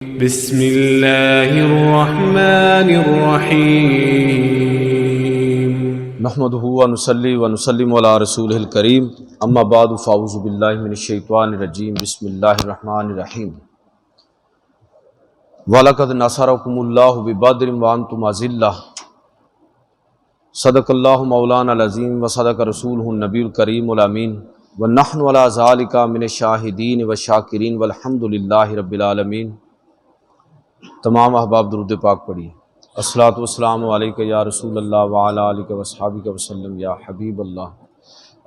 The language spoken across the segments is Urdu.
بسم اللہ الرحمن الرحیم نحمدہ ونصلی ونسلم علی رسولہ الکریم اما بعد فاعوذ باللہ من الشیطان الرجیم بسم اللہ الرحمن الرحیم وَلَقَدْ نَصَرَكُمُ اللَّهُ بِبَدْرٍ وَأَنْتُمْ أَذِلَّةٌ صدق اللہ مولانا العظیم وصدق رسولہ النبی الکریم الامین وَنَحْنُ عَلَى ذَلِكَ مِنَ الشَّاهِدِينَ وَالشَّاكِرِينَ وَالْحَمْدُ لِلَّهِ رَبِّ العالمین۔ تمام احباب درود پاک پڑھیے۔ الصلاۃ والسلام علیک یا رسول اللہ وعلی آلک واصحابک وسلم یا حبیب اللہ۔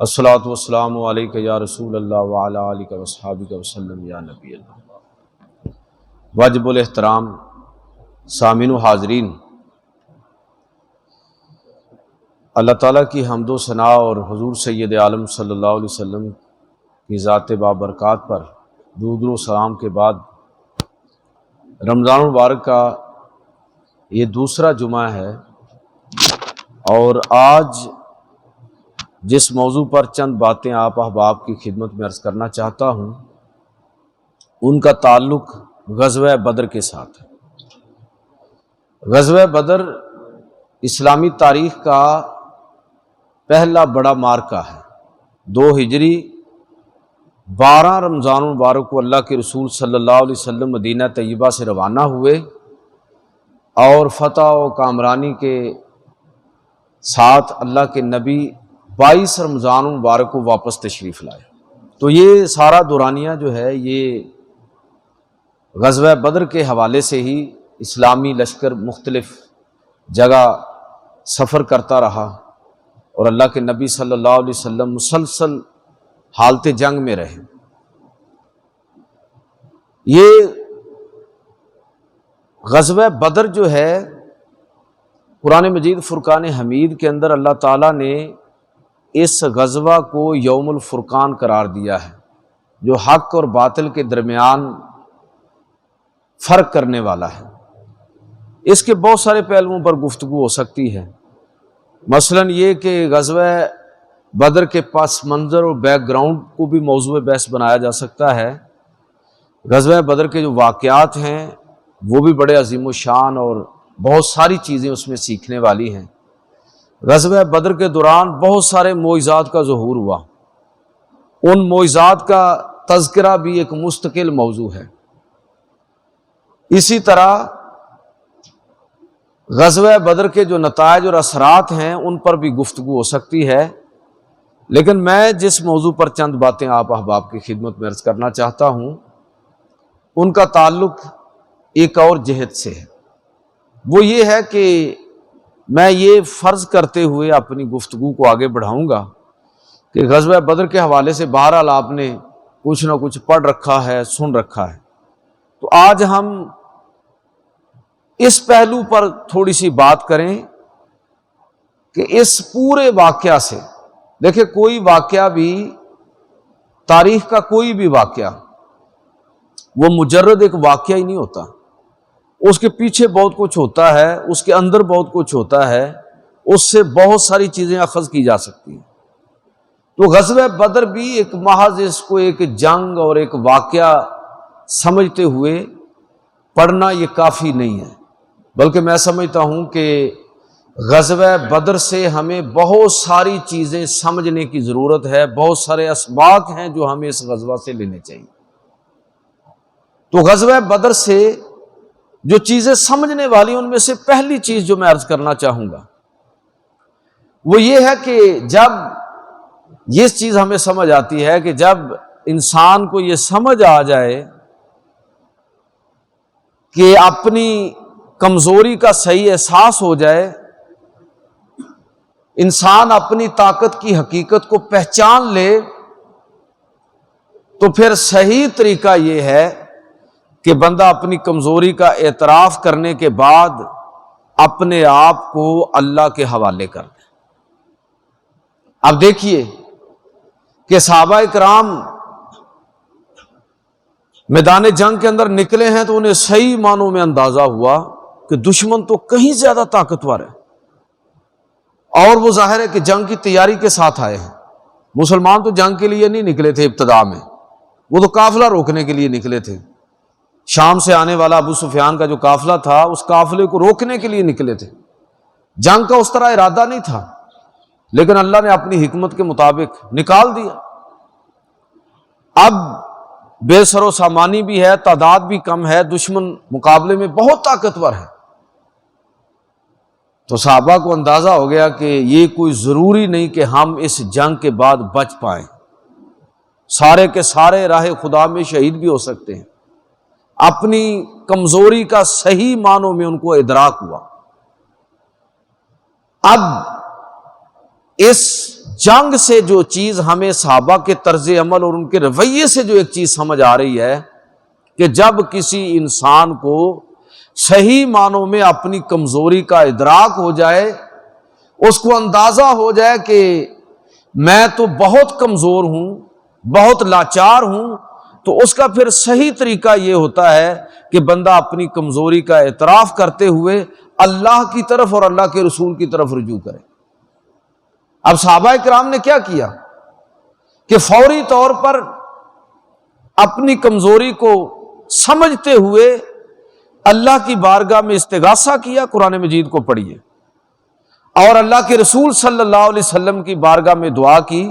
الصلاۃ والسلام علیک یا رسول اللہ وعلی آلک واصحابک وسلم یا نبی اللہ۔ واجب الاحترام سامعین و حاضرین، اللہ تعالیٰ کی حمد و ثنا اور حضور سید عالم صلی اللہ علیہ وسلم کی ذات بابرکات پر درود و سلام کے بعد رمضان المبارک کا یہ دوسرا جمعہ ہے، اور آج جس موضوع پر چند باتیں آپ احباب کی خدمت میں عرض کرنا چاہتا ہوں ان کا تعلق غزوہ بدر کے ساتھ ہے۔ غزوہ بدر اسلامی تاریخ کا پہلا بڑا معرکہ ہے۔ 2 ہجری 12 رمضان المبارک کو اللہ کے رسول صلی اللہ علیہ وسلم مدینہ طیبہ سے روانہ ہوئے اور فتح و کامرانی کے ساتھ اللہ کے نبی 22 رمضان المبارک کو واپس تشریف لائے۔ تو یہ سارا دورانیہ جو ہے یہ غزوہ بدر کے حوالے سے ہی اسلامی لشکر مختلف جگہ سفر کرتا رہا اور اللہ کے نبی صلی اللہ علیہ وسلم مسلسل حالت جنگ میں رہے۔ یہ غزوہ بدر جو ہے قرآن مجید فرقان حمید کے اندر اللہ تعالیٰ نے اس غزوہ کو یوم الفرقان قرار دیا ہے، جو حق اور باطل کے درمیان فرق کرنے والا ہے۔ اس کے بہت سارے پہلوؤں پر گفتگو ہو سکتی ہے، مثلا یہ کہ غزوہ بدر کے پس منظر اور بیک گراؤنڈ کو بھی موضوع بحث بنایا جا سکتا ہے۔ غزوہ بدر کے جو واقعات ہیں وہ بھی بڑے عظیم الشان اور بہت ساری چیزیں اس میں سیکھنے والی ہیں۔ غزوہ بدر کے دوران بہت سارے معجزات کا ظہور ہوا، ان معجزات کا تذکرہ بھی ایک مستقل موضوع ہے۔ اسی طرح غزوہ بدر کے جو نتائج اور اثرات ہیں ان پر بھی گفتگو ہو سکتی ہے، لیکن میں جس موضوع پر چند باتیں آپ احباب کی خدمت میں عرض کرنا چاہتا ہوں ان کا تعلق ایک اور جہت سے ہے۔ وہ یہ ہے کہ میں یہ فرض کرتے ہوئے اپنی گفتگو کو آگے بڑھاؤں گا کہ غزوہ بدر کے حوالے سے بہرحال آپ نے کچھ نہ کچھ پڑھ رکھا ہے، سن رکھا ہے، تو آج ہم اس پہلو پر تھوڑی سی بات کریں کہ اس پورے واقعہ سے، دیکھیں کوئی واقعہ بھی، تاریخ کا کوئی بھی واقعہ وہ مجرد ایک واقعہ ہی نہیں ہوتا، اس کے پیچھے بہت کچھ ہوتا ہے، اس کے اندر بہت کچھ ہوتا ہے، اس سے بہت ساری چیزیں اخذ کی جا سکتی ہیں۔ تو غزوہ بدر بھی ایک محض اس کو ایک جنگ اور ایک واقعہ سمجھتے ہوئے پڑھنا یہ کافی نہیں ہے، بلکہ میں سمجھتا ہوں کہ غزوہ بدر سے ہمیں بہت ساری چیزیں سمجھنے کی ضرورت ہے، بہت سارے اسباق ہیں جو ہمیں اس غزوہ سے لینے چاہیے۔ تو غزوہ بدر سے جو چیزیں سمجھنے والی ان میں سے پہلی چیز جو میں عرض کرنا چاہوں گا وہ یہ ہے کہ جب یہ چیز ہمیں سمجھ آتی ہے کہ جب انسان کو یہ سمجھ آ جائے کہ اپنی کمزوری کا صحیح احساس ہو جائے، انسان اپنی طاقت کی حقیقت کو پہچان لے، تو پھر صحیح طریقہ یہ ہے کہ بندہ اپنی کمزوری کا اعتراف کرنے کے بعد اپنے آپ کو اللہ کے حوالے کر دے۔ اب دیکھیے کہ صحابہ کرام میدان جنگ کے اندر نکلے ہیں تو انہیں صحیح معنوں میں اندازہ ہوا کہ دشمن تو کہیں زیادہ طاقتور ہے، اور وہ ظاہر ہے کہ جنگ کی تیاری کے ساتھ آئے ہیں۔ مسلمان تو جنگ کے لیے نہیں نکلے تھے ابتدا میں، وہ تو قافلہ روکنے کے لیے نکلے تھے، شام سے آنے والا ابو سفیان کا جو قافلہ تھا اس قافلے کو روکنے کے لیے نکلے تھے. جنگ کا اس طرح ارادہ نہیں تھا، لیکن اللہ نے اپنی حکمت کے مطابق نکال دیا. اب بے سر و سامانی بھی ہے، تعداد بھی کم ہے، دشمن مقابلے میں بہت طاقتور ہے. تو صحابہ کو اندازہ ہو گیا کہ یہ کوئی ضروری نہیں کہ ہم اس جنگ کے بعد بچ پائیں، سارے کے سارے راہ خدا میں شہید بھی ہو سکتے ہیں. اپنی کمزوری کا صحیح معنوں میں ان کو ادراک ہوا. اب اس جنگ سے جو چیز ہمیں صحابہ کے طرز عمل اور ان کے رویے سے جو ایک چیز سمجھ آ رہی ہے کہ جب کسی انسان کو صحیح معنوں میں اپنی کمزوری کا ادراک ہو جائے، اس کو اندازہ ہو جائے کہ میں تو بہت کمزور ہوں، بہت لاچار ہوں، تو اس کا پھر صحیح طریقہ یہ ہوتا ہے کہ بندہ اپنی کمزوری کا اعتراف کرتے ہوئے اللہ کی طرف اور اللہ کے رسول کی طرف رجوع کرے. اب صحابہ کرام نے کیا کیا کہ فوری طور پر اپنی کمزوری کو سمجھتے ہوئے اللہ کی بارگاہ میں استغاثہ کیا. قرآن مجید کو پڑھیے اور اللہ کے رسول صلی اللہ علیہ وسلم کی بارگاہ میں دعا کی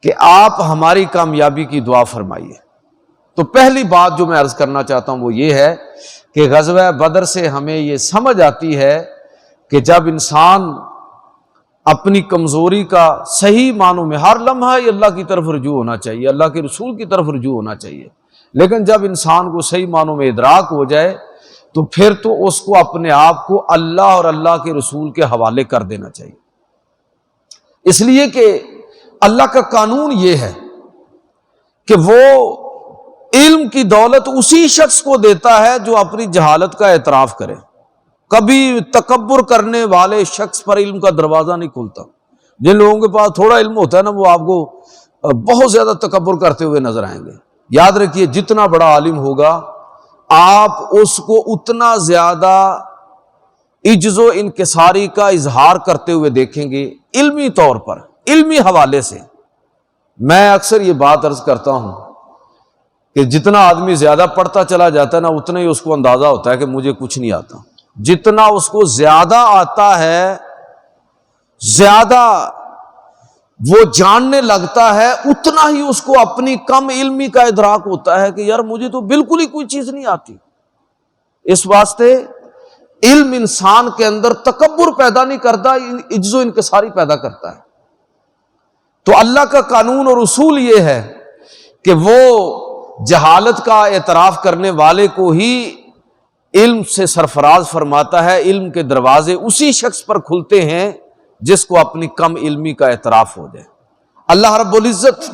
کہ آپ ہماری کامیابی کی دعا فرمائیے. تو پہلی بات جو میں عرض کرنا چاہتا ہوں وہ یہ ہے کہ غزوہ بدر سے ہمیں یہ سمجھ آتی ہے کہ جب انسان اپنی کمزوری کا صحیح معنوں میں ہر لمحہ ہی اللہ کی طرف رجوع ہونا چاہیے، اللہ کے رسول کی طرف رجوع ہونا چاہیے. لیکن جب انسان کو صحیح معنوں میں ادراک ہو جائے تو پھر تو اس کو اپنے آپ کو اللہ اور اللہ کے رسول کے حوالے کر دینا چاہیے. اس لیے کہ اللہ کا قانون یہ ہے کہ وہ علم کی دولت اسی شخص کو دیتا ہے جو اپنی جہالت کا اعتراف کرے. کبھی تکبر کرنے والے شخص پر علم کا دروازہ نہیں کھلتا. جن لوگوں کے پاس تھوڑا علم ہوتا ہے نا، وہ آپ کو بہت زیادہ تکبر کرتے ہوئے نظر آئیں گے. یاد رکھیے جتنا بڑا عالم ہوگا آپ اس کو اتنا زیادہ عجز و انکساری کا اظہار کرتے ہوئے دیکھیں گے علمی طور پر، علمی حوالے سے. میں اکثر یہ بات عرض کرتا ہوں کہ جتنا آدمی زیادہ پڑھتا چلا جاتا ہے نا، اتنا ہی اس کو اندازہ ہوتا ہے کہ مجھے کچھ نہیں آتا. جتنا اس کو زیادہ آتا ہے، زیادہ وہ جاننے لگتا ہے، اتنا ہی اس کو اپنی کم علمی کا ادراک ہوتا ہے کہ یار مجھے تو بالکل ہی کوئی چیز نہیں آتی. اس واسطے علم انسان کے اندر تکبر پیدا نہیں کرتا، عجز و انکساری پیدا کرتا ہے. تو اللہ کا قانون اور اصول یہ ہے کہ وہ جہالت کا اعتراف کرنے والے کو ہی علم سے سرفراز فرماتا ہے. علم کے دروازے اسی شخص پر کھلتے ہیں جس کو اپنی کم علمی کا اعتراف ہو جائے. اللہ رب العزت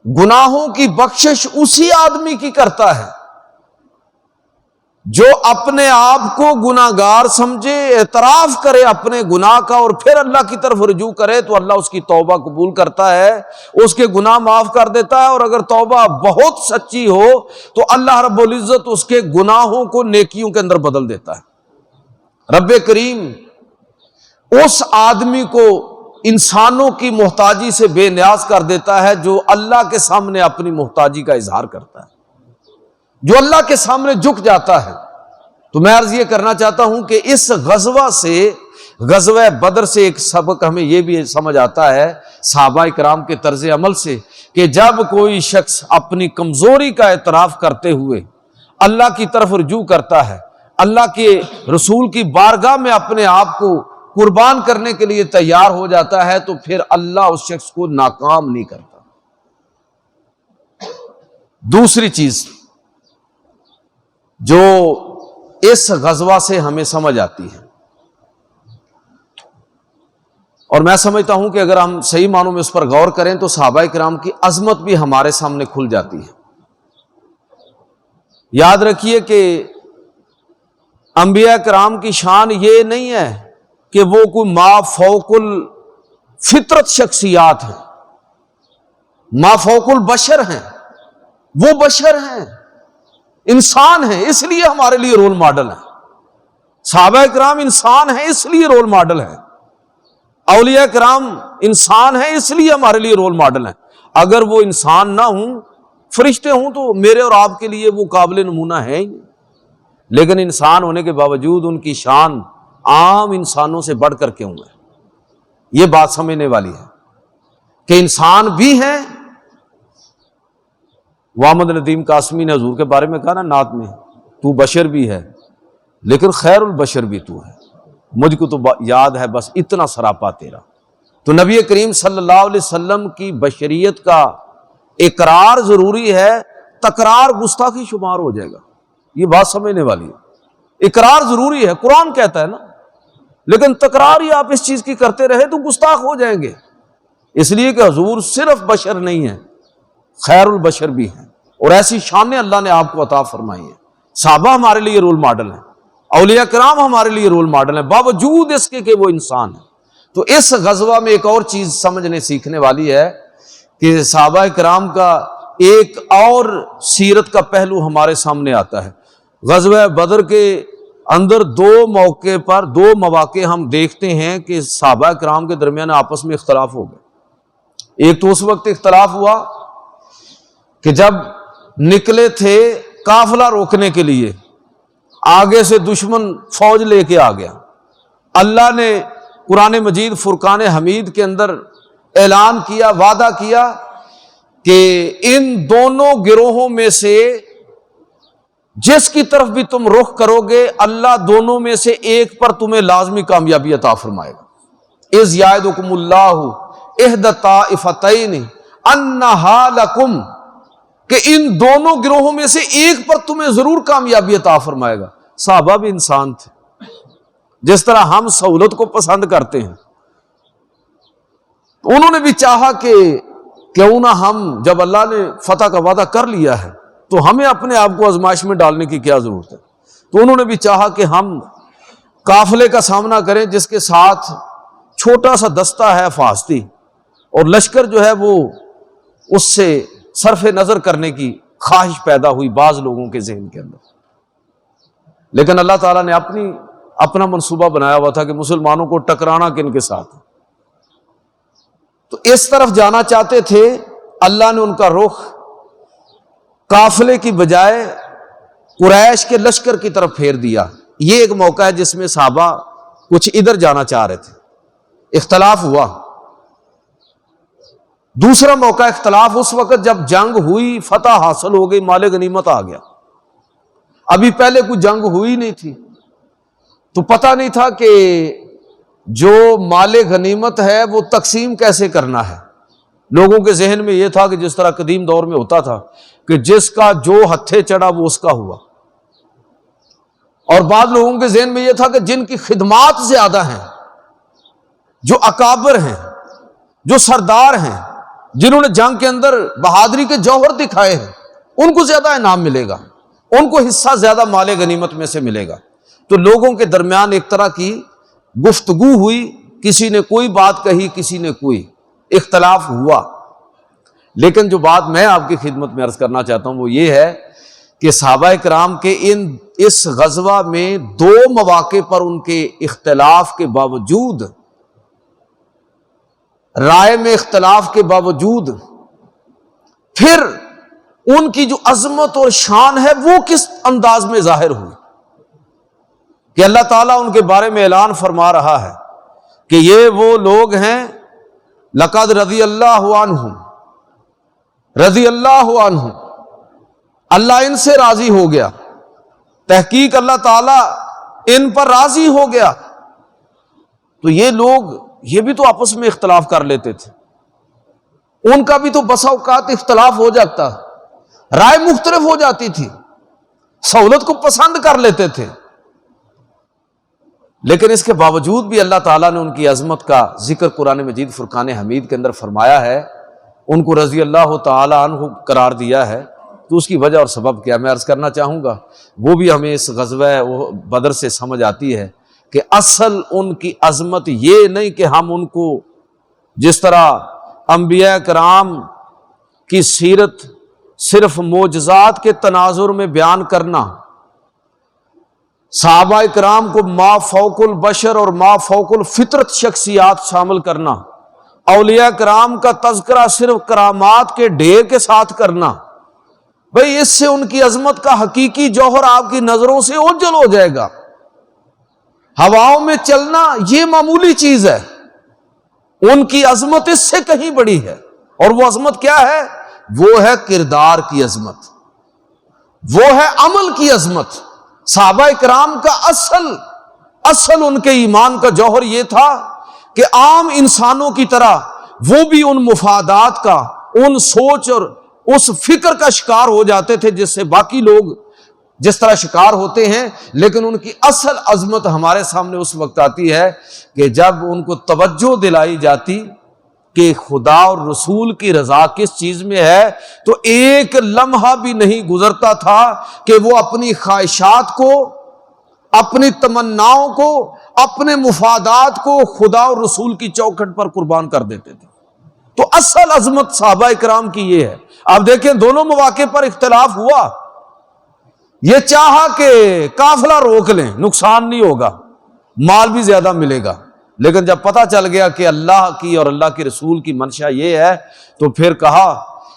گناہوں کی بخشش اسی آدمی کی کرتا ہے جو اپنے آپ کو گناہگار سمجھے، اعتراف کرے اپنے گناہ کا اور پھر اللہ کی طرف رجوع کرے تو اللہ اس کی توبہ قبول کرتا ہے، اس کے گناہ معاف کر دیتا ہے. اور اگر توبہ بہت سچی ہو تو اللہ رب العزت اس کے گناہوں کو نیکیوں کے اندر بدل دیتا ہے. رب کریم اس آدمی کو انسانوں کی محتاجی سے بے نیاز کر دیتا ہے جو اللہ کے سامنے اپنی محتاجی کا اظہار کرتا ہے، جو اللہ کے سامنے جھک جاتا ہے. تو میں عرض یہ کرنا چاہتا ہوں کہ اس غزوہ بدر سے ایک سبق ہمیں یہ بھی سمجھ آتا ہے صحابہ کرام کے طرز عمل سے کہ جب کوئی شخص اپنی کمزوری کا اعتراف کرتے ہوئے اللہ کی طرف رجوع کرتا ہے، اللہ کے رسول کی بارگاہ میں اپنے آپ کو قربان کرنے کے لیے تیار ہو جاتا ہے، تو پھر اللہ اس شخص کو ناکام نہیں کرتا. دوسری چیز جو اس غزوہ سے ہمیں سمجھ آتی ہے، اور میں سمجھتا ہوں کہ اگر ہم صحیح معنوں میں اس پر غور کریں تو صحابہ کرام کی عظمت بھی ہمارے سامنے کھل جاتی ہے. یاد رکھیے کہ انبیاء کرام کی شان یہ نہیں ہے کہ وہ کوئی ما فوق الفطرت شخصیات ہیں، ما فوق البشر ہیں. وہ بشر ہیں، انسان ہیں، اس لیے ہمارے لیے رول ماڈل ہیں. صحابہ کرام انسان ہیں اس لیے رول ماڈل ہیں. اولیاء کرام انسان ہیں اس لیے ہمارے لیے رول ماڈل ہیں. اگر وہ انسان نہ ہوں، فرشتے ہوں تو میرے اور آپ کے لیے وہ قابل نمونہ ہے ہی نہیں، لیکن انسان ہونے کے باوجود ان کی شان عام انسانوں سے بڑھ کر کیوں ہے؟ یہ بات سمجھنے والی ہے کہ انسان بھی ہیں۔ محمد ندیم قاسمی نے حضور کے بارے میں کہا نا نعت میں، تو بشر بھی ہے لیکن خیر البشر بھی تو ہے، مجھ کو تو یاد ہے بس اتنا سراپا تیرا۔ تو نبی کریم صلی اللہ علیہ وسلم کی بشریت کا اقرار ضروری ہے، تکرار گستاخی شمار ہو جائے گا، یہ بات سمجھنے والی ہے۔ اقرار ضروری ہے، قرآن کہتا ہے نا، لیکن تکرار ہی آپ اس چیز کی کرتے رہے تو گستاخ ہو جائیں گے، اس لیے کہ حضور صرف بشر نہیں ہیں، خیر البشر بھی ہیں، اور ایسی شانیں اللہ نے آپ کو عطا فرمائی ہیں۔ صحابہ ہمارے لیے رول ماڈل ہیں، اولیاء کرام ہمارے لیے رول ماڈل ہیں، باوجود اس کے کہ وہ انسان ہیں۔ تو اس غزوہ میں ایک اور چیز سمجھنے سیکھنے والی ہے کہ صحابہ کرام کا ایک اور سیرت کا پہلو ہمارے سامنے آتا ہے۔ غزوہ بدر کے اندر دو مواقع ہم دیکھتے ہیں کہ صحابہ کرام کے درمیان آپس میں اختلاف ہو گیا۔ ایک تو اس وقت اختلاف ہوا کہ جب نکلے تھے قافلہ روکنے کے لیے، آگے سے دشمن فوج لے کے آ گیا، اللہ نے قرآن مجید فرقان حمید کے اندر اعلان کیا، وعدہ کیا کہ ان دونوں گروہوں میں سے جس کی طرف بھی تم رخ کرو گے اللہ دونوں میں سے ایک پر تمہیں لازمی کامیابی عطا فرمائے گا۔ اذ یعدکم اللہ احدی الطائفتین انہا لکم، کہ ان دونوں گروہوں میں سے ایک پر تمہیں ضرور کامیابی عطا فرمائے گا۔ صحابہ بھی انسان تھے، جس طرح ہم سہولت کو پسند کرتے ہیں، تو انہوں نے بھی چاہا کہ کیوں نہ ہم، جب اللہ نے فتح کا وعدہ کر لیا ہے تو ہمیں اپنے آپ کو آزمائش میں ڈالنے کی کیا ضرورت ہے۔ تو انہوں نے بھی چاہا کہ ہم قافلے کا سامنا کریں جس کے ساتھ چھوٹا سا دستہ ہے حفاظتی، اور لشکر جو ہے وہ اس سے صرف نظر کرنے کی خواہش پیدا ہوئی بعض لوگوں کے ذہن کے اندر، لیکن اللہ تعالیٰ نے اپنا منصوبہ بنایا ہوا تھا کہ مسلمانوں کو ٹکرانا کن کے ساتھ۔ تو اس طرف جانا چاہتے تھے، اللہ نے ان کا رخ قافلے کی بجائے قریش کے لشکر کی طرف پھیر دیا۔ یہ ایک موقع ہے جس میں صحابہ کچھ ادھر جانا چاہ رہے تھے، اختلاف ہوا۔ دوسرا موقع اختلاف اس وقت جب جنگ ہوئی، فتح حاصل ہو گئی، مال غنیمت آ گیا، ابھی پہلے کوئی جنگ ہوئی نہیں تھی، تو پتہ نہیں تھا کہ جو مال غنیمت ہے وہ تقسیم کیسے کرنا ہے۔ لوگوں کے ذہن میں یہ تھا کہ جس طرح قدیم دور میں ہوتا تھا کہ جس کا جو ہتھے چڑھا وہ اس کا ہوا، اور بعض لوگوں کے ذہن میں یہ تھا کہ جن کی خدمات زیادہ ہیں، جو اکابر ہیں، جو سردار ہیں، جنہوں نے جنگ کے اندر بہادری کے جوہر دکھائے ہیں، ان کو زیادہ انعام ملے گا، ان کو حصہ زیادہ مال غنیمت میں سے ملے گا۔ تو لوگوں کے درمیان ایک طرح کی گفتگو ہوئی، کسی نے کوئی بات کہی، کسی نے کوئی، اختلاف ہوا۔ لیکن جو بات میں آپ کی خدمت میں عرض کرنا چاہتا ہوں وہ یہ ہے کہ صحابہ کرام کے اس غزوہ میں دو مواقع پر ان کے اختلاف کے باوجود، رائے میں اختلاف کے باوجود، پھر ان کی جو عظمت اور شان ہے وہ کس انداز میں ظاہر ہوئی کہ اللہ تعالیٰ ان کے بارے میں اعلان فرما رہا ہے کہ یہ وہ لوگ ہیں لقد رضی اللہ عنہم، رضی اللہ عنہم، اللہ ان سے راضی ہو گیا، تحقیق اللہ تعالیٰ ان پر راضی ہو گیا۔ تو یہ لوگ یہ بھی تو آپس میں اختلاف کر لیتے تھے، ان کا بھی تو بسا اوقات اختلاف ہو جاتا، رائے مختلف ہو جاتی تھی، سہولت کو پسند کر لیتے تھے، لیکن اس کے باوجود بھی اللہ تعالیٰ نے ان کی عظمت کا ذکر قرآن مجید فرقان حمید کے اندر فرمایا ہے، ان کو رضی اللہ تعالیٰ عنہ قرار دیا ہے۔ تو اس کی وجہ اور سبب کیا میں عرض کرنا چاہوں گا، وہ بھی ہمیں اس غزوہ بدر سے سمجھ آتی ہے کہ اصل ان کی عظمت یہ نہیں کہ ہم ان کو جس طرح انبیاء کرام کی سیرت صرف معجزات کے تناظر میں بیان کرنا، صحابہ کرام کو ما فوق البشر اور ما فوق الفطرت شخصیات شامل کرنا، اولیاء کرام کا تذکرہ صرف کرامات کے ڈھیر کے ساتھ کرنا، بھئی اس سے ان کی عظمت کا حقیقی جوہر آپ کی نظروں سے اوجھل ہو جائے گا۔ ہواؤں میں چلنا یہ معمولی چیز ہے، ان کی عظمت اس سے کہیں بڑی ہے۔ اور وہ عظمت کیا ہے؟ وہ ہے کردار کی عظمت، وہ ہے عمل کی عظمت۔ صحابہ کرام کا اصل ان کے ایمان کا جوہر یہ تھا کہ عام انسانوں کی طرح وہ بھی ان مفادات کا، ان سوچ اور اس فکر کا شکار ہو جاتے تھے جس سے باقی لوگ جس طرح شکار ہوتے ہیں، لیکن ان کی اصل عظمت ہمارے سامنے اس وقت آتی ہے کہ جب ان کو توجہ دلائی جاتی کہ خدا اور رسول کی رضا کس چیز میں ہے، تو ایک لمحہ بھی نہیں گزرتا تھا کہ وہ اپنی خواہشات کو، اپنی تمناؤں کو، اپنے مفادات کو خدا اور رسول کی چوکھٹ پر قربان کر دیتے تھے۔ تو اصل عظمت صحابہ کرام کی یہ ہے۔ آپ دیکھیں دونوں مواقع پر اختلاف ہوا، یہ چاہا کہ قافلہ روک لیں، نقصان نہیں ہوگا، مال بھی زیادہ ملے گا، لیکن جب پتہ چل گیا کہ اللہ کی اور اللہ کے رسول کی منشا یہ ہے، تو پھر کہا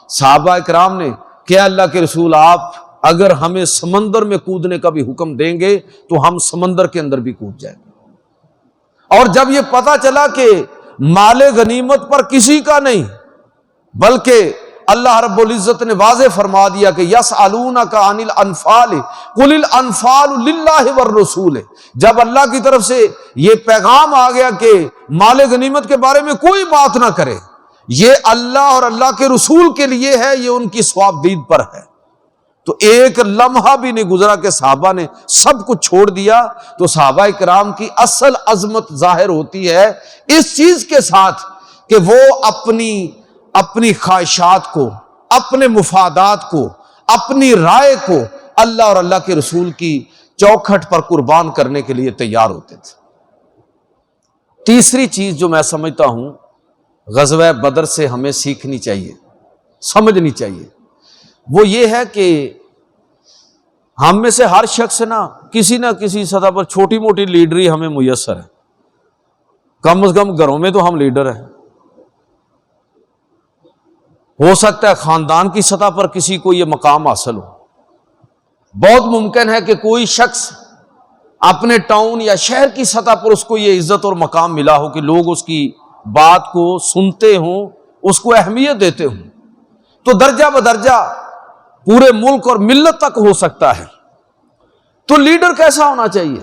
صحابہ کرام نے کہ اللہ کے رسول آپ اگر ہمیں سمندر میں کودنے کا بھی حکم دیں گے تو ہم سمندر کے اندر بھی کود جائیں گے۔ اور جب یہ پتہ چلا کہ مال غنیمت پر کسی کا نہیں، بلکہ اللہ رب العزت نے واضح فرما دیا کہ یسألونک عن الانفال قل الانفال للہ والرسول، جب اللہ کی طرف سے یہ پیغام آ گیا کہ مال غنیمت کے بارے میں کوئی بات نہ کرے، یہ اللہ اور اللہ کے رسول کے لیے ہے، یہ ان کی ثوابدید پر ہے، تو ایک لمحہ بھی نہیں گزرا کہ صحابہ نے سب کچھ چھوڑ دیا۔ تو صحابہ کرام کی اصل عظمت ظاہر ہوتی ہے اس چیز کے ساتھ کہ وہ اپنی خواہشات کو، اپنے مفادات کو، اپنی رائے کو اللہ اور اللہ کے رسول کی چوکھٹ پر قربان کرنے کے لیے تیار ہوتے تھے۔ تیسری چیز جو میں سمجھتا ہوں غزوہ بدر سے ہمیں سیکھنی چاہیے، سمجھنی چاہیے، وہ یہ ہے کہ ہم میں سے ہر شخص نہ کسی سطح پر چھوٹی موٹی لیڈری ہمیں میسر ہے، کم از کم گھروں میں تو ہم لیڈر ہیں، ہو سکتا ہے خاندان کی سطح پر کسی کو یہ مقام حاصل ہو، بہت ممکن ہے کہ کوئی شخص اپنے ٹاؤن یا شہر کی سطح پر اس کو یہ عزت اور مقام ملا ہو کہ لوگ اس کی بات کو سنتے ہوں، اس کو اہمیت دیتے ہوں، تو درجہ بدرجہ پورے ملک اور ملت تک ہو سکتا ہے۔ تو لیڈر کیسا ہونا چاہیے؟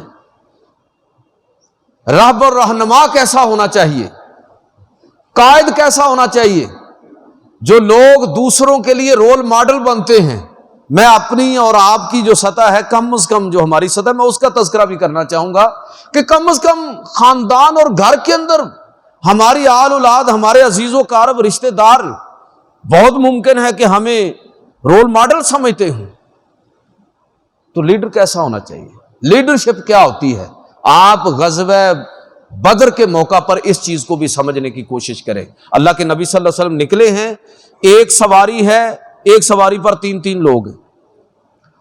راہبر رہنما کیسا ہونا چاہیے؟ قائد کیسا ہونا چاہیے؟ جو لوگ دوسروں کے لیے رول ماڈل بنتے ہیں۔ میں اپنی اور آپ کی جو سطح ہے، کم از کم جو ہماری سطح، میں اس کا تذکرہ بھی کرنا چاہوں گا کہ کم از کم خاندان اور گھر کے اندر ہماری آل اولاد، ہمارے عزیز و اقارب رشتہ دار بہت ممکن ہے کہ ہمیں رول ماڈل سمجھتے ہوں۔ تو لیڈر کیسا ہونا چاہیے؟ لیڈرشپ کیا ہوتی ہے؟ آپ غزوہ بدر کے موقع پر اس چیز کو بھی سمجھنے کی کوشش کریں۔ اللہ کے نبی صلی اللہ علیہ وسلم نکلے ہیں، ایک سواری ہے، ایک سواری پر 3 لوگ ہیں۔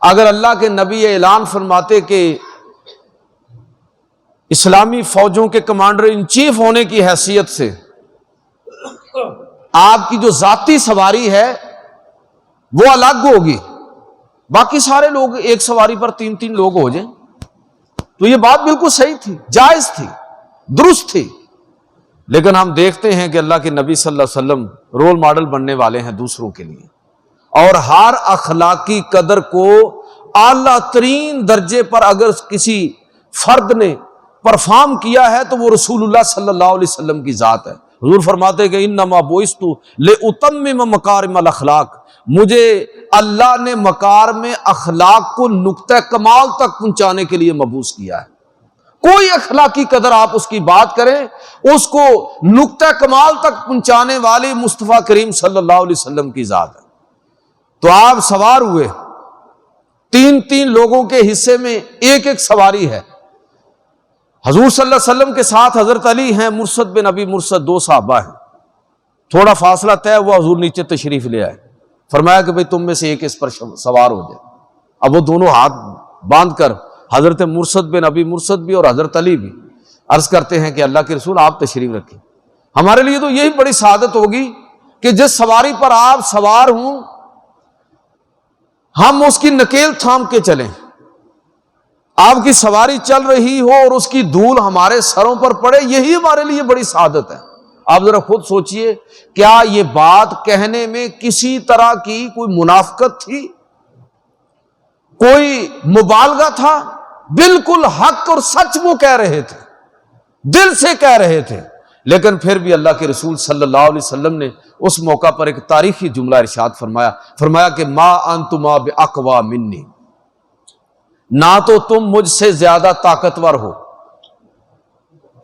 اگر اللہ کے نبی یہ اعلان فرماتے کہ اسلامی فوجوں کے کمانڈر ان چیف ہونے کی حیثیت سے آپ کی جو ذاتی سواری ہے وہ الگ ہوگی، باقی سارے لوگ ایک سواری پر 3 لوگ ہو جائیں، تو یہ بات بالکل صحیح تھی، جائز تھی، درست تھی۔ لیکن ہم دیکھتے ہیں کہ اللہ کے نبی صلی اللہ علیہ وسلم رول ماڈل بننے والے ہیں دوسروں کے لیے، اور ہر اخلاقی قدر کو اعلیٰ ترین درجے پر اگر کسی فرد نے پرفارم کیا ہے تو وہ رسول اللہ صلی اللہ علیہ وسلم کی ذات ہے۔ حضور فرماتے ہیں کہ انما بعثت لاتمم مکارم الاخلاق، مجھے اللہ نے مکارم اخلاق کو نقطہ کمال تک پہنچانے کے لیے مبعوث کیا ہے۔ کوئی اخلاقی قدر آپ اس کی بات کریں، اس کو نقطہ کمال تک پہنچانے والی مصطفیٰ کریم صلی اللہ علیہ وسلم کی ذات ہے۔ تو آپ سوار ہوئے، 3 لوگوں کے حصے میں ایک سواری ہے۔ حضور صلی اللہ علیہ وسلم کے ساتھ حضرت علی ہیں، مرثد بن ابی مرثد 2 صحابہ ہیں۔ تھوڑا فاصلہ طے ہوا، حضور نیچے تشریف لے آئے، فرمایا کہ بھئی تم میں سے ایک اس پر سوار ہو جائے۔ اب وہ دونوں ہاتھ باندھ کر حضرت مرثد بن ابی مرثد بھی اور حضرت علی بھی عرض کرتے ہیں کہ اللہ کے رسول آپ تشریف رکھیں۔ ہمارے لیے تو یہی بڑی سعادت ہوگی کہ جس سواری پر آپ سوار ہوں ہم اس کی نکیل تھام کے چلیں، آپ کی سواری چل رہی ہو اور اس کی دھول ہمارے سروں پر پڑے، یہی ہمارے لیے بڑی سعادت ہے۔ آپ ذرا خود سوچئے، کیا یہ بات کہنے میں کسی طرح کی کوئی منافقت تھی، کوئی مبالغہ تھا؟ بالکل حق اور سچ وہ کہہ رہے تھے، دل سے کہہ رہے تھے۔ لیکن پھر بھی اللہ کے رسول صلی اللہ علیہ وسلم نے اس موقع پر ایک تاریخی جملہ ارشاد فرمایا کہ ما انتما باقوا منی، نہ تو تم مجھ سے زیادہ طاقتور ہو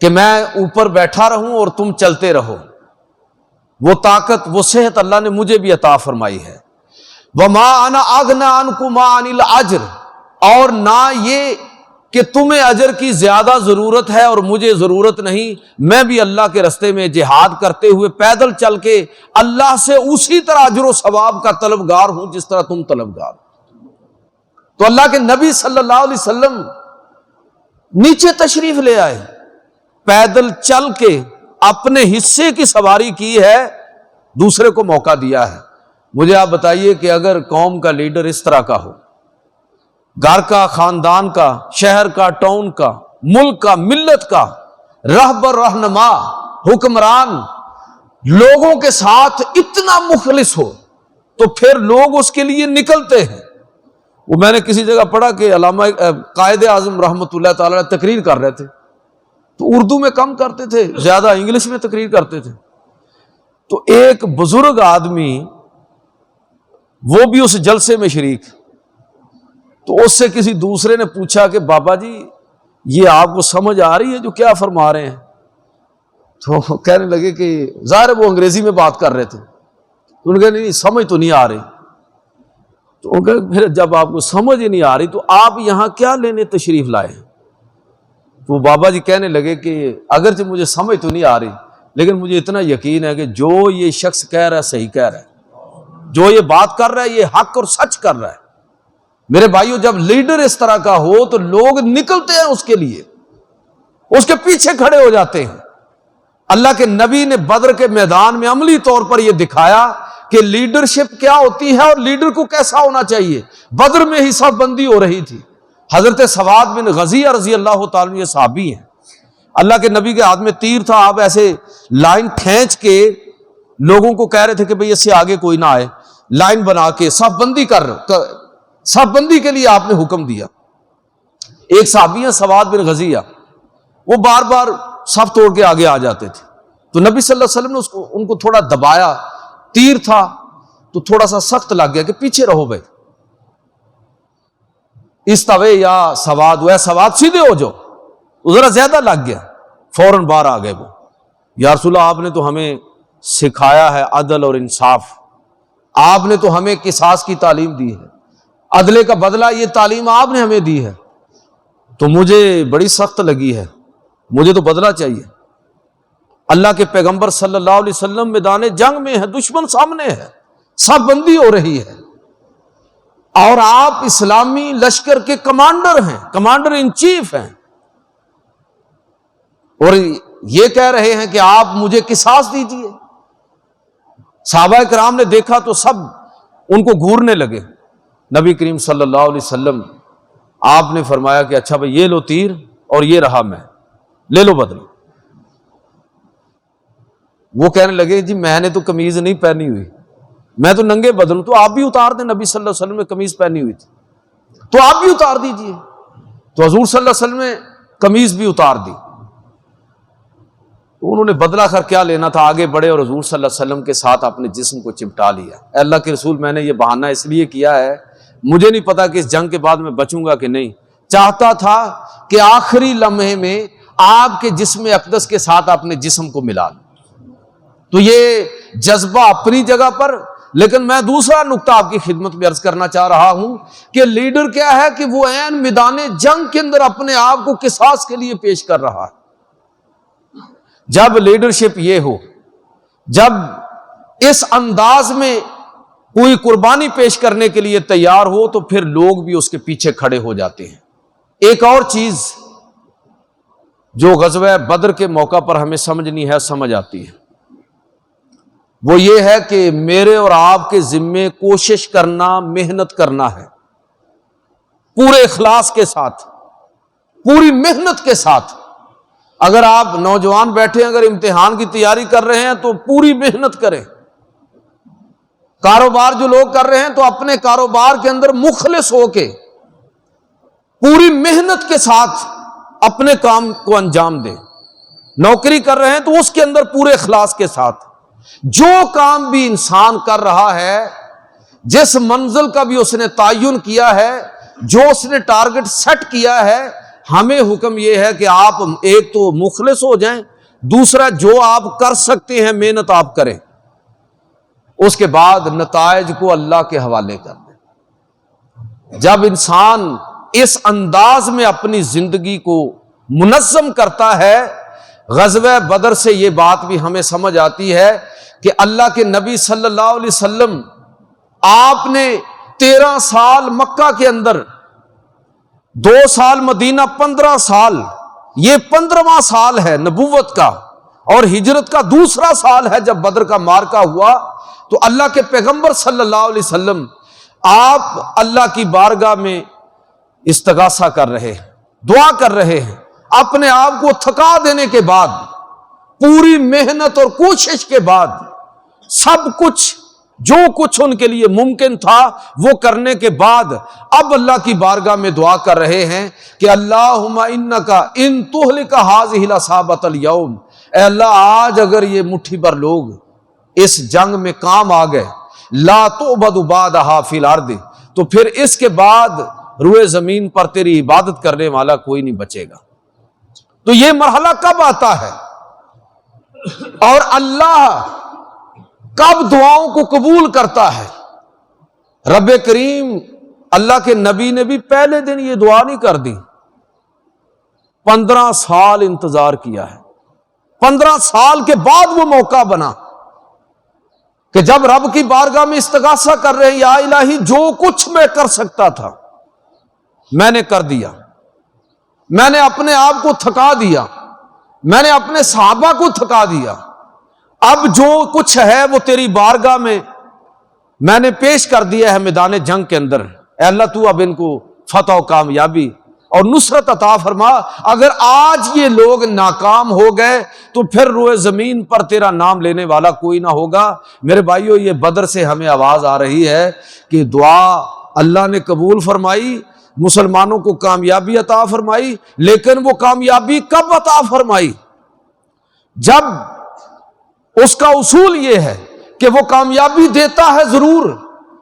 کہ میں اوپر بیٹھا رہوں اور تم چلتے رہو، وہ طاقت وہ صحت اللہ نے مجھے بھی عطا فرمائی ہے۔ وما انا اغنی عنکما عن الاجر، اور نہ یہ کہ تمہیں اجر کی زیادہ ضرورت ہے اور مجھے ضرورت نہیں، میں بھی اللہ کے راستے میں جہاد کرتے ہوئے پیدل چل کے اللہ سے اسی طرح اجر و ثواب کا طلبگار ہوں جس طرح تم طلبگار ہو۔ تو اللہ کے نبی صلی اللہ علیہ وسلم نیچے تشریف لے آئے، پیدل چل کے اپنے حصے کی سواری کی ہے، دوسرے کو موقع دیا ہے۔ مجھے آپ بتائیے کہ اگر قوم کا لیڈر اس طرح کا ہو، گھر کا، خاندان کا، شہر کا، ٹاؤن کا، ملک کا، ملت کا رہبر، رہنما، حکمران لوگوں کے ساتھ اتنا مخلص ہو تو پھر لوگ اس کے لیے نکلتے ہیں۔ وہ میں نے کسی جگہ پڑھا کہ علامہ قائد اعظم رحمۃ اللہ تعالی تقریر کر رہے تھے تو اردو میں کم کرتے تھے، زیادہ انگلش میں تقریر کرتے تھے۔ تو ایک بزرگ آدمی وہ بھی اس جلسے میں شریک، تو اس سے کسی دوسرے نے پوچھا کہ بابا جی یہ آپ کو سمجھ آ رہی ہے جو کیا فرما رہے ہیں؟ تو کہنے لگے کہ ظاہر وہ انگریزی میں بات کر رہے تھے، تو انہوں نے کہا نہیں سمجھ تو نہیں آ رہی۔ تو ان کا پھر جب آپ کو سمجھ ہی نہیں آ رہی تو آپ یہاں کیا لینے تشریف لائے؟ تو وہ بابا جی کہنے لگے کہ اگرچہ مجھے سمجھ تو نہیں آ رہی لیکن مجھے اتنا یقین ہے کہ جو یہ شخص کہہ رہا ہے صحیح کہہ رہا ہے، جو یہ بات کر رہا ہے یہ حق اور سچ کر رہا ہے۔ میرے بھائیو، جب لیڈر اس طرح کا ہو تو لوگ نکلتے ہیں اس کے لیے، اس کے پیچھے کھڑے ہو جاتے ہیں۔ اللہ کے نبی نے بدر کے میدان میں عملی طور پر یہ دکھایا کہ لیڈرشپ کیا ہوتی ہے اور لیڈر کو کیسا ہونا چاہیے۔ بدر میں ہی صف بندی ہو رہی تھی، حضرت سواد بن غزیہ رضی اللہ تعالیٰ عنہ یہ صحابی ہیں، اللہ کے نبی کے ہاتھ میں تیر تھا، آپ ایسے لائن کھینچ کے لوگوں کو کہہ رہے تھے کہ بھئی اس سے آگے کوئی نہ آئے، لائن بنا کے صف بندی صف بندی کے لیے آپ نے حکم دیا۔ ایک صحابی ہیں سواد بن غزیہ، وہ بار بار صف توڑ کے آگے آ جاتے تھے، تو نبی صلی اللہ علیہ وسلم نے ان کو تھوڑا دبایا، تیر تھا تو تھوڑا سا سخت لگ گیا کہ پیچھے رہو بھائی، استوے یا سواد، وہ سواد سیدھے ہو جاؤ، وہ ذرا زیادہ لگ گیا، فوراً باہر آ گئے۔ وہ یا رسول اللہ آپ نے تو ہمیں سکھایا ہے عدل اور انصاف، آپ نے تو ہمیں قصاص کی تعلیم دی ہے، عدلے کا بدلہ یہ تعلیم آپ نے ہمیں دی ہے، تو مجھے بڑی سخت لگی ہے، مجھے تو بدلہ چاہیے۔ اللہ کے پیغمبر صلی اللہ علیہ وسلم میدان جنگ میں ہے، دشمن سامنے ہے، صف بندی ہو رہی ہے، اور آپ اسلامی لشکر کے کمانڈر ہیں، کمانڈر ان چیف ہیں، اور یہ کہہ رہے ہیں کہ آپ مجھے قصاص دیجیے۔ صحابہ کرام نے دیکھا تو سب ان کو گھورنے لگے۔ نبی کریم صلی اللہ علیہ وسلم آپ نے فرمایا کہ اچھا بھائی یہ لو تیر اور یہ رہا میں، لے لو بدلہ۔ وہ کہنے لگے جی میں نے تو قمیض نہیں پہنی ہوئی، میں تو ننگے بدلوں، تو آپ بھی اتار دیں، نبی صلی اللہ علیہ وسلم نے قمیض پہنی ہوئی تھی تو آپ بھی اتار دیجئے۔ تو حضور صلی اللہ علیہ وسلم نے قمیض بھی اتار دی، تو انہوں نے بدلہ کر کیا لینا تھا، آگے بڑھے اور حضور صلی اللہ علیہ وسلم کے ساتھ اپنے جسم کو چمٹا لیا۔ اے اللہ کے رسول میں نے یہ بہانہ اس لیے کیا ہے، مجھے نہیں پتا کہ اس جنگ کے بعد میں بچوں گا کہ نہیں، چاہتا تھا کہ آخری لمحے میں آپ کے جسم اقدس کے ساتھ اپنے جسم کو ملا لوں۔ تو یہ جذبہ اپنی جگہ پر، لیکن میں دوسرا نقطہ آپ کی خدمت میں عرض کرنا چاہ رہا ہوں کہ لیڈر کیا ہے کہ وہ عین میدان جنگ کے اندر اپنے آپ کو قصاص کے لیے پیش کر رہا ہے۔ جب لیڈرشپ یہ ہو، جب اس انداز میں کوئی قربانی پیش کرنے کے لیے تیار ہو تو پھر لوگ بھی اس کے پیچھے کھڑے ہو جاتے ہیں۔ ایک اور چیز جو غزوہ بدر کے موقع پر ہمیں سمجھنی ہے، سمجھ آتی ہے، وہ یہ ہے کہ میرے اور آپ کے ذمے کوشش کرنا، محنت کرنا ہے، پورے اخلاص کے ساتھ، پوری محنت کے ساتھ۔ اگر آپ نوجوان بیٹھے ہیں، اگر امتحان کی تیاری کر رہے ہیں تو پوری محنت کریں۔ کاروبار جو لوگ کر رہے ہیں تو اپنے کاروبار کے اندر مخلص ہو کے پوری محنت کے ساتھ اپنے کام کو انجام دیں۔ نوکری کر رہے ہیں تو اس کے اندر پورے اخلاص کے ساتھ۔ جو کام بھی انسان کر رہا ہے، جس منزل کا بھی اس نے تعین کیا ہے، جو اس نے ٹارگٹ سیٹ کیا ہے، ہمیں حکم یہ ہے کہ آپ ایک تو مخلص ہو جائیں، دوسرا جو آپ کر سکتے ہیں محنت آپ کریں، اس کے بعد نتائج کو اللہ کے حوالے کر دیں۔ جب انسان اس انداز میں اپنی زندگی کو منظم کرتا ہے، غزوہ بدر سے یہ بات بھی ہمیں سمجھ آتی ہے کہ اللہ کے نبی صلی اللہ علیہ وسلم آپ نے 13 سال مکہ کے اندر، 2 سال مدینہ، 15 سال، یہ 15واں سال ہے نبوت کا، اور ہجرت کا دوسرا سال ہے جب بدر کا معرکہ ہوا۔ تو اللہ کے پیغمبر صلی اللہ علیہ وسلم آپ اللہ کی بارگاہ میں استغاثہ کر رہے ہیں، دعا کر رہے ہیں، اپنے آپ کو تھکا دینے کے بعد، پوری محنت اور کوشش کے بعد، سب کچھ جو کچھ ان کے لیے ممکن تھا وہ کرنے کے بعد اب اللہ کی بارگاہ میں دعا کر رہے ہیں کہ اللہم انکا ان تہلک ہذہ العصابۃ اليوم، اے اللہ آج اگر یہ مٹھی بھر لوگ اس جنگ میں کام آ گئے، لا تعبد بعدھا فی الارض، تو پھر اس کے بعد روئے زمین پر تیری عبادت کرنے والا کوئی نہیں بچے گا۔ تو یہ مرحلہ کب آتا ہے اور اللہ کب دعاؤں کو قبول کرتا ہے؟ رب کریم اللہ کے نبی نے بھی پہلے دن یہ دعا نہیں کر دی، 15 سال انتظار کیا ہے، 15 سال کے بعد وہ موقع بنا کہ جب رب کی بارگاہ میں استغاثہ کر رہے ہیں، یا الہی جو کچھ میں کر سکتا تھا میں نے کر دیا، میں نے اپنے آپ کو تھکا دیا، میں نے اپنے صحابہ کو تھکا دیا، اب جو کچھ ہے وہ تیری بارگاہ میں نے پیش کر دیا ہے میدان جنگ کے اندر، اے اللہ تو اب ان کو فتح و کامیابی اور نصرت عطا فرما۔ اگر آج یہ لوگ ناکام ہو گئے تو پھر روئے زمین پر تیرا نام لینے والا کوئی نہ ہوگا۔ میرے بھائیو، یہ بدر سے ہمیں آواز آ رہی ہے کہ دعا اللہ نے قبول فرمائی، مسلمانوں کو کامیابی عطا فرمائی، لیکن وہ کامیابی کب عطا فرمائی؟ جب اس کا اصول یہ ہے کہ وہ کامیابی دیتا ہے ضرور،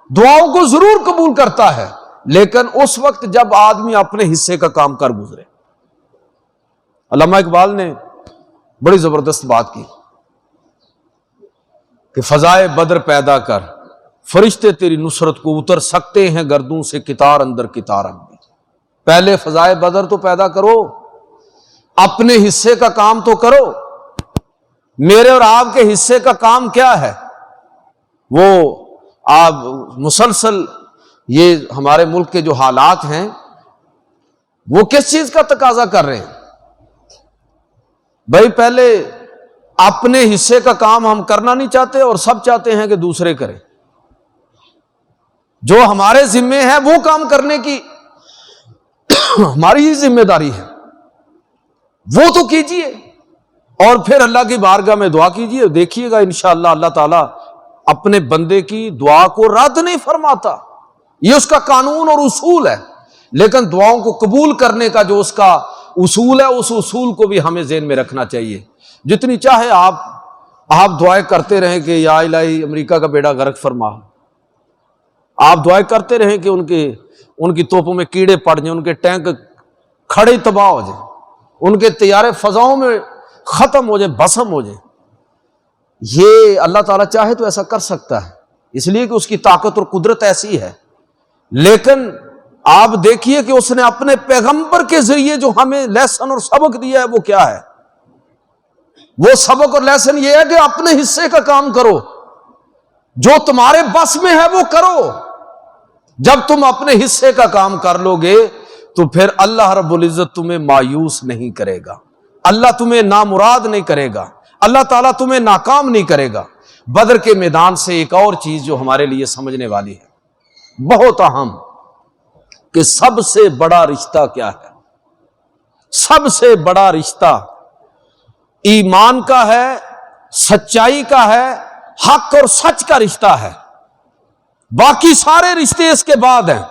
دعاؤں کو ضرور قبول کرتا ہے، لیکن اس وقت جب آدمی اپنے حصے کا کام کر گزرے۔ علامہ اقبال نے بڑی زبردست بات کی کہ فضائے بدر پیدا کر، فرشتے تیری نصرت کو اتر سکتے ہیں گردوں سے کتار اندر کتار ہم بھی۔ پہلے فضائے بدر تو پیدا کرو، اپنے حصے کا کام تو کرو۔ میرے اور آپ کے حصے کا کام کیا ہے؟ وہ آپ مسلسل یہ ہمارے ملک کے جو حالات ہیں وہ کس چیز کا تقاضا کر رہے ہیں؟ بھائی پہلے اپنے حصے کا کام ہم کرنا نہیں چاہتے اور سب چاہتے ہیں کہ دوسرے کریں۔ جو ہمارے ذمے ہے وہ کام کرنے کی ہماری ہی ذمہ داری ہے، وہ تو کیجئے اور پھر اللہ کی بارگاہ میں دعا کیجئے، دیکھیے گا انشاءاللہ اللہ تعالیٰ اپنے بندے کی دعا کو رد نہیں فرماتا، یہ اس کا قانون اور اصول ہے۔ لیکن دعاؤں کو قبول کرنے کا جو اس کا اصول ہے، اس اصول کو بھی ہمیں ذہن میں رکھنا چاہیے۔ جتنی چاہے آپ دعائیں کرتے رہیں کہ یا الہی امریکہ کا بیڑا غرق فرما، آپ دعائیں کرتے رہیں کہ ان کی توپوں میں کیڑے پڑ جائیں، ان کے ٹینک کھڑے تباہ ہو جائیں، ان کے طیارے فضاؤں میں ختم ہو جائیں، بھسم ہو جائیں۔ یہ اللہ تعالیٰ چاہے تو ایسا کر سکتا ہے، اس لیے کہ اس کی طاقت اور قدرت ایسی ہے۔ لیکن آپ دیکھیے کہ اس نے اپنے پیغمبر کے ذریعے جو ہمیں لیسن اور سبق دیا ہے وہ کیا ہے؟ وہ سبق اور لیسن یہ ہے کہ اپنے حصے کا کام کرو، جو تمہارے بس میں ہے وہ کرو۔ جب تم اپنے حصے کا کام کر لو گے تو پھر اللہ رب العزت تمہیں مایوس نہیں کرے گا، اللہ تمہیں نامراد نہیں کرے گا، اللہ تعالیٰ تمہیں ناکام نہیں کرے گا۔ بدر کے میدان سے ایک اور چیز جو ہمارے لیے سمجھنے والی ہے، بہت اہم، کہ سب سے بڑا رشتہ کیا ہے؟ سب سے بڑا رشتہ ایمان کا ہے، سچائی کا ہے، حق اور سچ کا رشتہ ہے۔ باقی سارے رشتے اس کے بعد ہیں،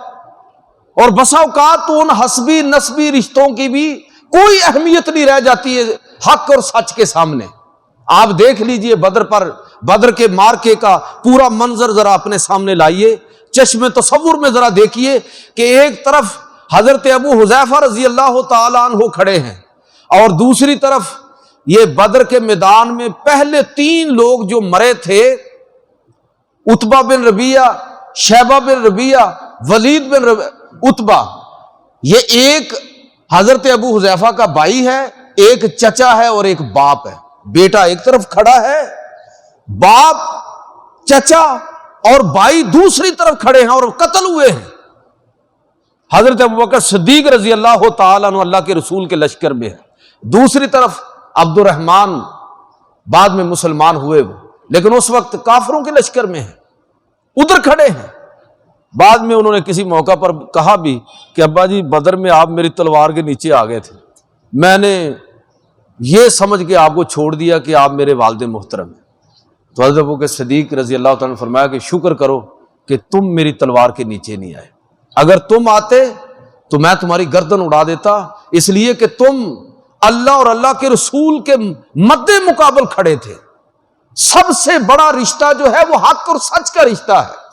اور بسا اوقات تو ان حسبی نسبی رشتوں کی بھی کوئی اہمیت نہیں رہ جاتی ہے حق اور سچ کے سامنے۔ آپ دیکھ لیجئے بدر کے مارکے کا پورا منظر ذرا اپنے سامنے لائیے، چشم تصور میں ذرا دیکھیے کہ ایک طرف حضرت ابو حذیفہ رضی اللہ تعالی عنہ کھڑے ہیں، اور دوسری طرف یہ بدر کے میدان میں پہلے 3 لوگ جو مرے تھے، عتبہ بن ربیعہ، شیبہ بن ربیعہ، ولید بن عتبہ، یہ ایک حضرت ابو حذیفہ کا بھائی ہے، ایک چچا ہے اور ایک باپ ہے۔ بیٹا ایک طرف کھڑا ہے، باپ، چچا اور بھائی دوسری طرف کھڑے ہیں اور قتل ہوئے ہیں۔ حضرت ابوبکر صدیق رضی اللہ تعالیٰ عنہ اللہ کے رسول کے لشکر میں ہے، دوسری طرف عبد الرحمن بعد میں مسلمان ہوئے وہ، لیکن اس وقت کافروں کے لشکر میں ہیں، ادھر کھڑے ہیں۔ بعد میں انہوں نے کسی موقع پر کہا بھی کہ ابا جی بدر میں آپ میری تلوار کے نیچے آ گئے تھے، میں نے یہ سمجھ کے آپ کو چھوڑ دیا کہ آپ میرے والد محترم ہیں۔ تو حضرت ابوبکر صدیق رضی اللہ تعالیٰ نے فرمایا کہ شکر کرو کہ تم میری تلوار کے نیچے نہیں آئے، اگر تم آتے تو میں تمہاری گردن اڑا دیتا، اس لیے کہ تم اللہ اور اللہ کے رسول کے مد مقابل کھڑے تھے۔ سب سے بڑا رشتہ جو ہے وہ حق اور سچ کا رشتہ ہے۔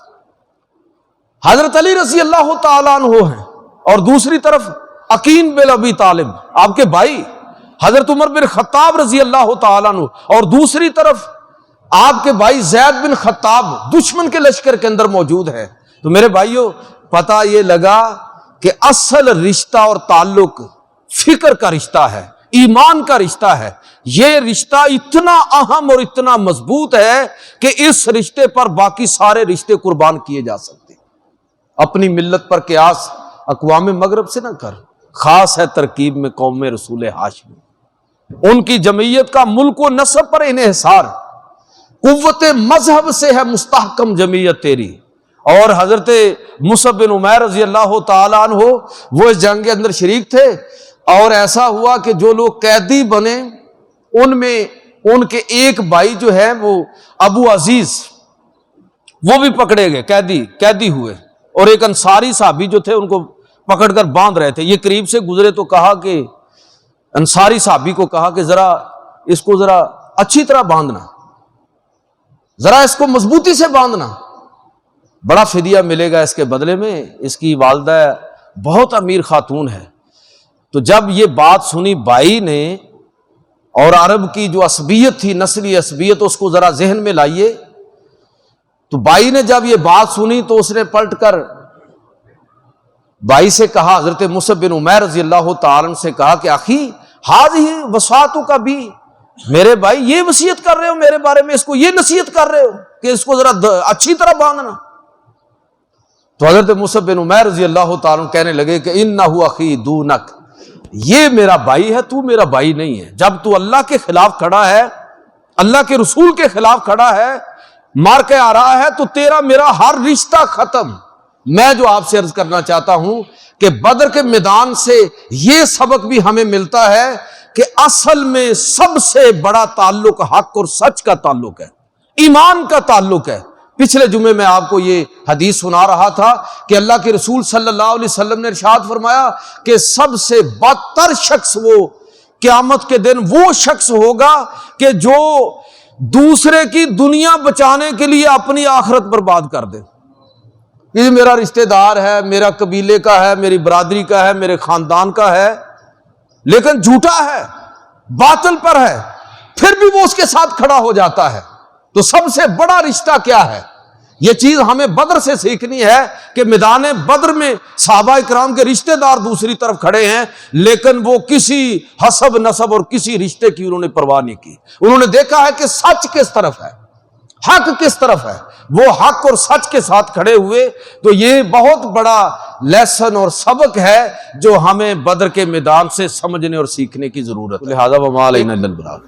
حضرت علی رضی اللہ تعالیٰ عنہ ہیں، اور دوسری طرف عقیل بن ابی طالب آپ کے بھائی، حضرت عمر بن خطاب رضی اللہ تعالیٰ عنہ، اور دوسری طرف آپ کے بھائی زید بن خطاب دشمن کے لشکر کے اندر موجود ہے۔ تو میرے بھائیوں، پتہ یہ لگا کہ اصل رشتہ اور تعلق فکر کا رشتہ ہے، ایمان کا رشتہ ہے۔ یہ رشتہ اتنا اہم اور اتنا مضبوط ہے کہ اس رشتے پر باقی سارے رشتے قربان کیے جا سکتے۔ اپنی ملت پر قیاس اقوام مغرب سے نہ کر، خاص ہے ترکیب میں قوم رسول ہاشمی، ان کی جمعیت کا ملک و نسب پر انحصار، قوت مذہب سے ہے مستحکم جمعیت تیری۔ اور حضرت مصعب بن عمیر رضی اللہ تعالیٰ عنہ وہ اس جنگ کے اندر شریک تھے، اور ایسا ہوا کہ جو لوگ قیدی بنے ان میں ان کے ایک بھائی جو ہے وہ ابو عزیز، وہ بھی پکڑے گئے، قیدی ہوئے، اور ایک انصاری صحابی جو تھے ان کو پکڑ کر باندھ رہے تھے۔ یہ قریب سے گزرے تو کہا کہ انصاری صحابی کو کہا کہ ذرا اس کو ذرا اچھی طرح باندھنا، ذرا اس کو مضبوطی سے باندھنا، بڑا فدیہ ملے گا اس کے بدلے میں۔ اس کی والدہ بہت امیر خاتون ہے۔ تو جب یہ بات سنی بھائی نے، اور عرب کی جو عصبیت تھی، نسلی عصبیت، اس کو ذرا ذہن میں لائیے، تو بھائی نے جب یہ بات سنی تو اس نے پلٹ کر بھائی سے کہا، حضرت مصعب بن عمیر رضی اللہ تعالیٰ عنہ سے کہا کہ آخی ہاذہ وصاتک بھی، میرے بھائی یہ وصیت کر رہے ہو میرے بارے میں، اس کو یہ نصیحت کر رہے ہو کہ اس کو ذرا اچھی طرح باندھنا۔ تو حضرت مصعب بن عمیر رضی اللہ تعالیٰ عنہ کہنے لگے کہ انہ اخی دونک، یہ میرا بھائی ہے، تو میرا بھائی نہیں ہے۔ جب تو اللہ کے خلاف کھڑا ہے، اللہ کے رسول کے خلاف کھڑا ہے، مار کے آ رہا ہے، تو تیرا میرا ہر رشتہ ختم۔ میں جو آپ سے عرض کرنا چاہتا ہوں کہ بدر کے میدان سے یہ سبق بھی ہمیں ملتا ہے کہ اصل میں سب سے بڑا تعلق حق اور سچ کا تعلق ہے، ایمان کا تعلق ہے۔ پچھلے جمعے میں آپ کو یہ حدیث سنا رہا تھا کہ اللہ کے رسول صلی اللہ علیہ وسلم نے ارشاد فرمایا کہ سب سے بدتر شخص وہ قیامت کے دن وہ شخص ہوگا کہ جو دوسرے کی دنیا بچانے کے لیے اپنی آخرت برباد کر دے۔ یہ میرا رشتہ دار ہے، میرا قبیلے کا ہے، میری برادری کا ہے، میرے خاندان کا ہے، لیکن جھوٹا ہے، باطل پر ہے، پھر بھی وہ اس کے ساتھ کھڑا ہو جاتا ہے۔ تو سب سے بڑا رشتہ کیا ہے؟ یہ چیز ہمیں بدر سے سیکھنی ہے کہ میدان بدر میں صحابہ کرام کے رشتہ دار دوسری طرف کھڑے ہیں، لیکن وہ کسی حسب نسب اور کسی رشتے کی انہوں نے پرواہ نہیں کی۔ انہوں نے دیکھا ہے کہ سچ کس طرف ہے، حق کس طرف ہے، وہ حق اور سچ کے ساتھ کھڑے ہوئے۔ تو یہ بہت بڑا لیسن اور سبق ہے جو ہمیں بدر کے میدان سے سمجھنے اور سیکھنے کی ضرورت ہے۔ لہذا وما علینا الا البلاغ۔